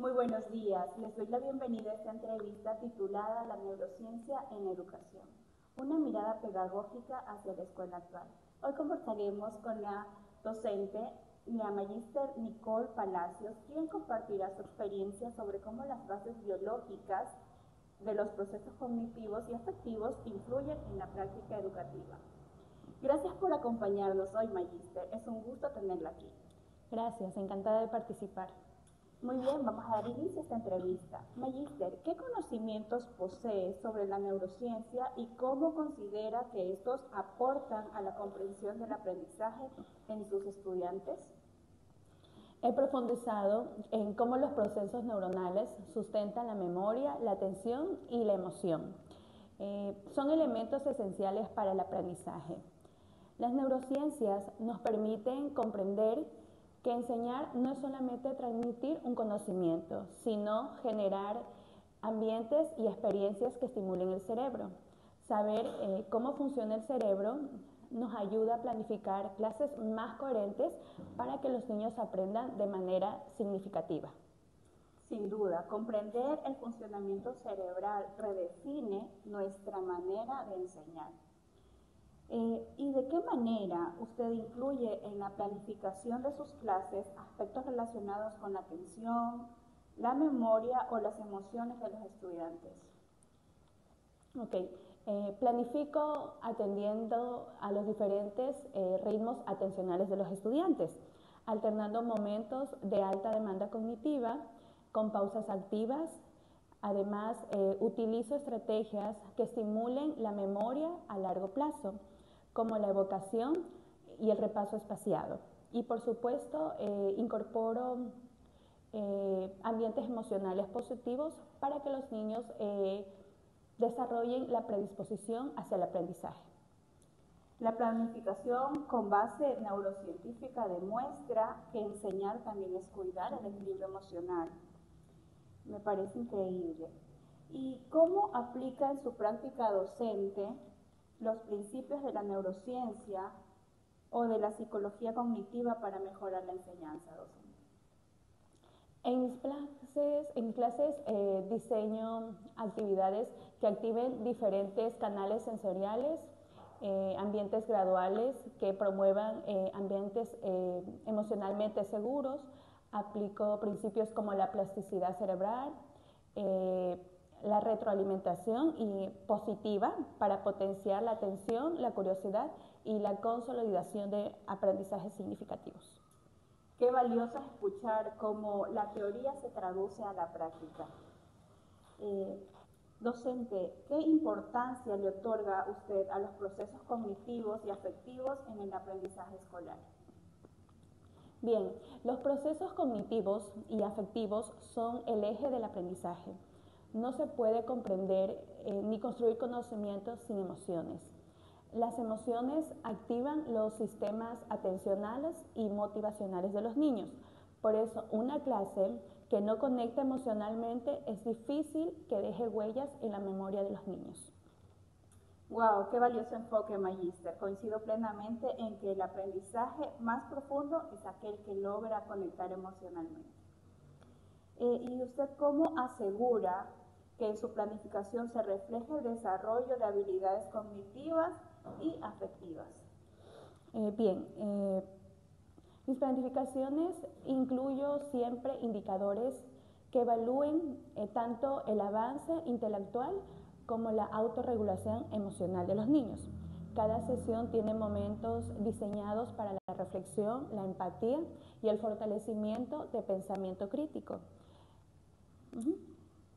Muy buenos días. Les doy la bienvenida a esta entrevista titulada La neurociencia en educación, una mirada pedagógica hacia la escuela actual. Hoy conversaremos con la docente, la magíster Nicole Palacios, quien compartirá su experiencia sobre cómo las bases biológicas de los procesos cognitivos y afectivos influyen en la práctica educativa. Gracias por acompañarnos hoy, magíster. Es un gusto tenerla aquí. Gracias, encantada de participar. Muy bien, vamos a dar inicio a esta entrevista. Magíster, ¿qué conocimientos posee sobre la neurociencia y cómo considera que estos aportan a la comprensión del aprendizaje en sus estudiantes? He profundizado en cómo los procesos neuronales sustentan la memoria, la atención y la emoción. Son elementos esenciales para el aprendizaje. Las neurociencias nos permiten comprender que enseñar no es solamente transmitir un conocimiento, sino generar ambientes y experiencias que estimulen el cerebro. Saber cómo funciona el cerebro nos ayuda a planificar clases más coherentes para que los niños aprendan de manera significativa. Sin duda, comprender el funcionamiento cerebral redefine nuestra manera de enseñar. ¿Y de qué manera usted incluye en la planificación de sus clases aspectos relacionados con la atención, la memoria o las emociones de los estudiantes? Planifico atendiendo a los diferentes ritmos atencionales de los estudiantes, alternando momentos de alta demanda cognitiva con pausas activas. Además, utilizo estrategias que estimulen la memoria a largo plazo, como la evocación y el repaso espaciado. Y por supuesto, incorporo ambientes emocionales positivos para que los niños desarrollen la predisposición hacia el aprendizaje. La planificación con base neurocientífica demuestra que enseñar también es cuidar el equilibrio emocional. Me parece increíble. ¿Y cómo aplica en su práctica docente los principios de la neurociencia o de la psicología cognitiva para mejorar la enseñanza docente? En mis clases diseño actividades que activen diferentes canales sensoriales, ambientes graduales que promuevan ambientes emocionalmente seguros. Aplico principios como la plasticidad cerebral, la retroalimentación y positiva para potenciar la atención, la curiosidad y la consolidación de aprendizajes significativos. Qué valioso es escuchar cómo la teoría se traduce a la práctica. Docente, ¿qué importancia le otorga usted a los procesos cognitivos y afectivos en el aprendizaje escolar? Bien, los procesos cognitivos y afectivos son el eje del aprendizaje. No se puede comprender ni construir conocimientos sin emociones. Las emociones activan los sistemas atencionales y motivacionales de los niños. Por eso, una clase que no conecta emocionalmente es difícil que deje huellas en la memoria de los niños. ¡Wow! ¡Qué valioso enfoque, magíster! Coincido plenamente en que el aprendizaje más profundo es aquel que logra conectar emocionalmente. ¿Y usted cómo asegura que en su planificación se refleje el desarrollo de habilidades cognitivas y afectivas? Mis planificaciones incluyo siempre indicadores que evalúen tanto el avance intelectual como la autorregulación emocional de los niños. Cada sesión tiene momentos diseñados para la reflexión, la empatía y el fortalecimiento de pensamiento crítico.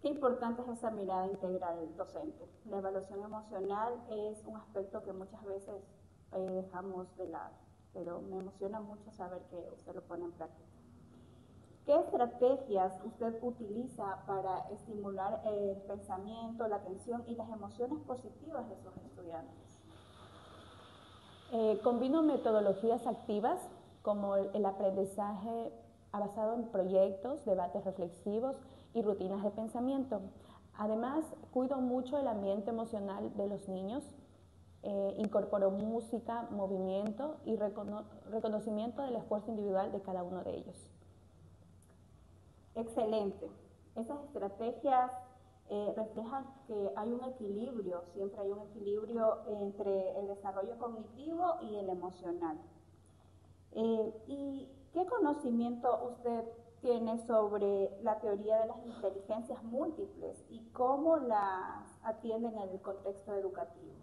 Qué importante es esa mirada integral del docente. La evaluación emocional es un aspecto que muchas veces dejamos de lado, pero me emociona mucho saber que usted lo pone en práctica. ¿Qué estrategias usted utiliza para estimular el pensamiento, la atención y las emociones positivas de sus estudiantes? Combino metodologías activas como el aprendizaje basado en proyectos, debates reflexivos y rutinas de pensamiento. Además, cuido mucho el ambiente emocional de los niños. Incorporo música, movimiento y reconocimiento del esfuerzo individual de cada uno de ellos. Excelente. Esas estrategias reflejan que hay un equilibrio, siempre hay un equilibrio entre el desarrollo cognitivo y el emocional. ¿Y qué conocimiento usted tiene sobre la teoría de las inteligencias múltiples y cómo las atienden en el contexto educativo?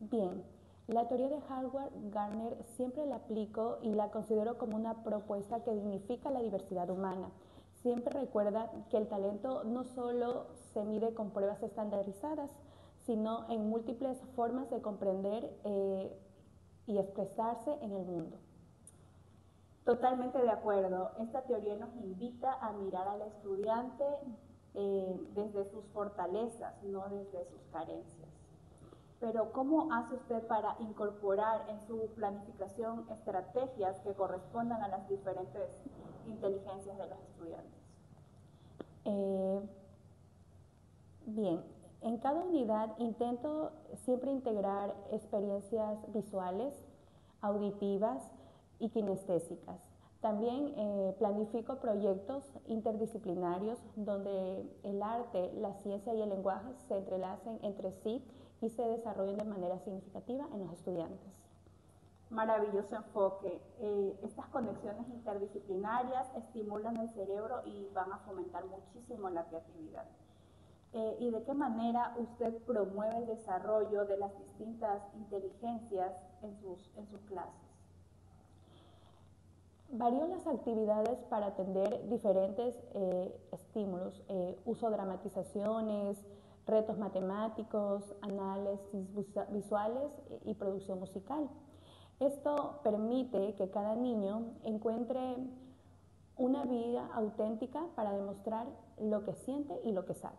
Bien, la teoría de Harvard-Gardner siempre la aplico y la considero como una propuesta que dignifica la diversidad humana. Siempre recuerda que el talento no solo se mide con pruebas estandarizadas, sino en múltiples formas de comprender y expresarse en el mundo. Totalmente de acuerdo. Esta teoría nos invita a mirar al estudiante desde sus fortalezas, no desde sus carencias. Pero ¿cómo hace usted para incorporar en su planificación estrategias que correspondan a las diferentes inteligencias de los estudiantes? Bien, en cada unidad intento siempre integrar experiencias visuales, auditivas y kinestésicas. También planifico proyectos interdisciplinarios donde el arte, la ciencia y el lenguaje se entrelacen entre sí y se desarrollen de manera significativa en los estudiantes. Maravilloso enfoque. Estas conexiones interdisciplinarias estimulan el cerebro y van a fomentar muchísimo la creatividad. ¿Y de qué manera usted promueve el desarrollo de las distintas inteligencias en sus clases? Varío las actividades para atender diferentes estímulos. Uso dramatizaciones, retos matemáticos, análisis visuales y producción musical. Esto permite que cada niño encuentre una vía auténtica para demostrar lo que siente y lo que sabe.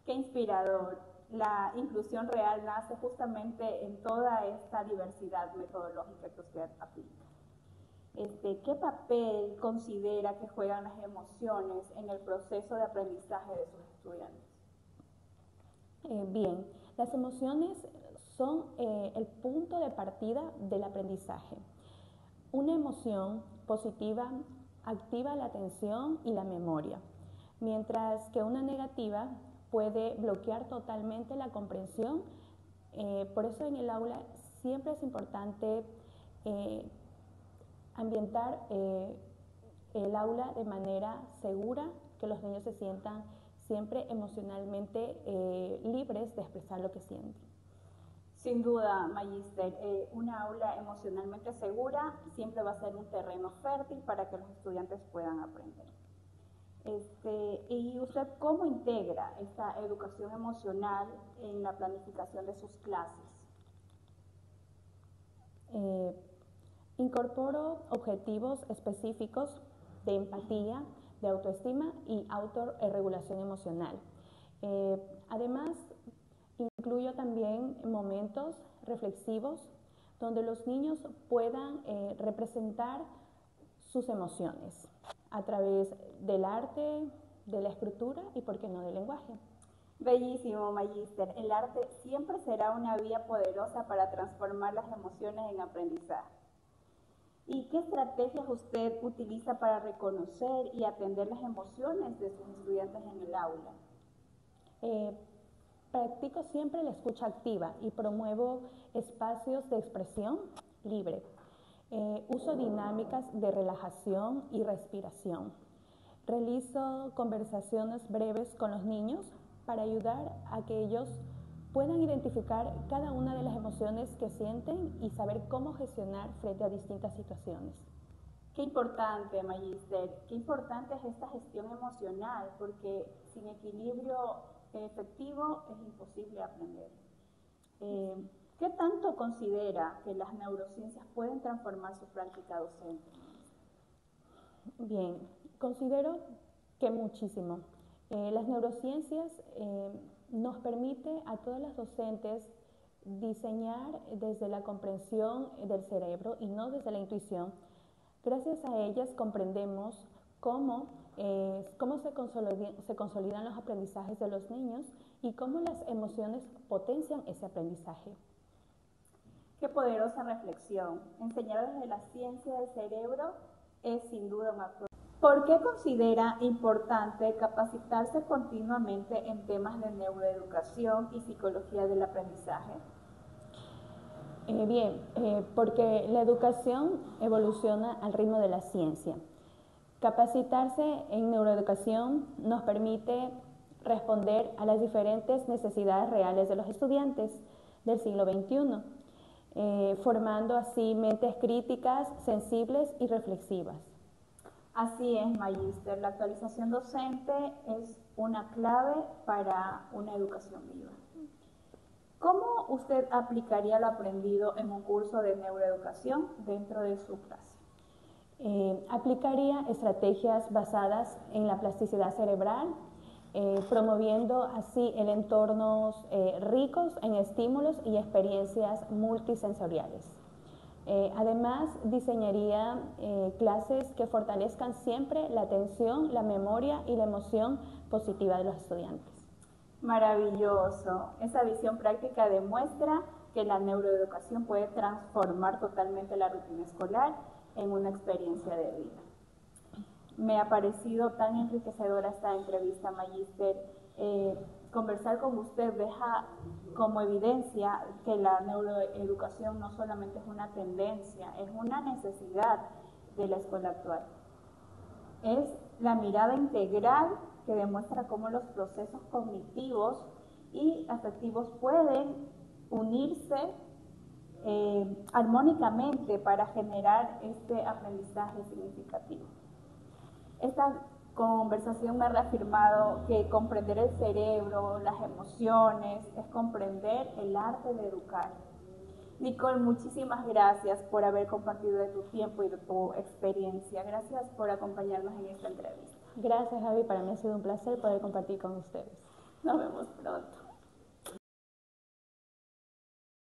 Qué inspirador. La inclusión real nace justamente en toda esta diversidad metodológica que usted aplica. ¿Qué papel considera que juegan las emociones en el proceso de aprendizaje de sus estudiantes? Bien, las emociones son el punto de partida del aprendizaje. Una emoción positiva activa la atención y la memoria, mientras que una negativa puede bloquear totalmente la comprensión. Por eso en el aula siempre es importante ambientar el aula de manera segura, que los niños se sientan siempre emocionalmente libres de expresar lo que sienten. Sin duda, Magíster, una aula emocionalmente segura siempre va a ser un terreno fértil para que los estudiantes puedan aprender. ¿Y usted cómo integra esta educación emocional en la planificación de sus clases? Incorporo objetivos específicos de empatía, de autoestima y autorregulación emocional. Además, incluyo también momentos reflexivos donde los niños puedan representar sus emociones a través del arte, de la escritura y, por qué no, del lenguaje. Bellísimo, Magíster. El arte siempre será una vía poderosa para transformar las emociones en aprendizaje. ¿Y qué estrategias usted utiliza para reconocer y atender las emociones de sus estudiantes en el aula? Practico siempre la escucha activa y promuevo espacios de expresión libre. Uso dinámicas de relajación y respiración. Realizo conversaciones breves con los niños para ayudar a que ellos puedan identificar cada una de las emociones que sienten y saber cómo gestionar frente a distintas situaciones. Qué importante, Magíster, qué importante es esta gestión emocional, porque sin equilibrio efectivo es imposible aprender. ¿Qué tanto considera que las neurociencias pueden transformar su práctica docente? Bien, considero que muchísimo. Las neurociencias nos permite a todos los docentes diseñar desde la comprensión del cerebro y no desde la intuición. Gracias a ellas comprendemos cómo se consolidan los aprendizajes de los niños y cómo las emociones potencian ese aprendizaje. Qué poderosa reflexión. Enseñar desde la ciencia del cerebro es sin duda un acto. ¿Por qué considera importante capacitarse continuamente en temas de neuroeducación y psicología del aprendizaje? Porque la educación evoluciona al ritmo de la ciencia. Capacitarse en neuroeducación nos permite responder a las diferentes necesidades reales de los estudiantes del siglo XXI, formando así mentes críticas, sensibles y reflexivas. Así es, Magíster. La actualización docente es una clave para una educación viva. ¿Cómo usted aplicaría lo aprendido en un curso de neuroeducación dentro de su clase? Aplicaría estrategias basadas en la plasticidad cerebral, promoviendo así el entornos ricos en estímulos y experiencias multisensoriales. Además, diseñaría clases que fortalezcan siempre la atención, la memoria y la emoción positiva de los estudiantes. Maravilloso. Esa visión práctica demuestra que la neuroeducación puede transformar totalmente la rutina escolar en una experiencia de vida. Me ha parecido tan enriquecedora esta entrevista, Magíster. Conversar con usted deja como evidencia que la neuroeducación no solamente es una tendencia, es una necesidad de la escuela actual. Es la mirada integral que demuestra cómo los procesos cognitivos y afectivos pueden unirse armónicamente para generar este aprendizaje significativo. Esta conversación me ha reafirmado que comprender el cerebro, las emociones, es comprender el arte de educar. Nicole, muchísimas gracias por haber compartido de tu tiempo y de tu experiencia. Gracias por acompañarnos en esta entrevista. Gracias, Javi. Para mí ha sido un placer poder compartir con ustedes. Nos vemos pronto.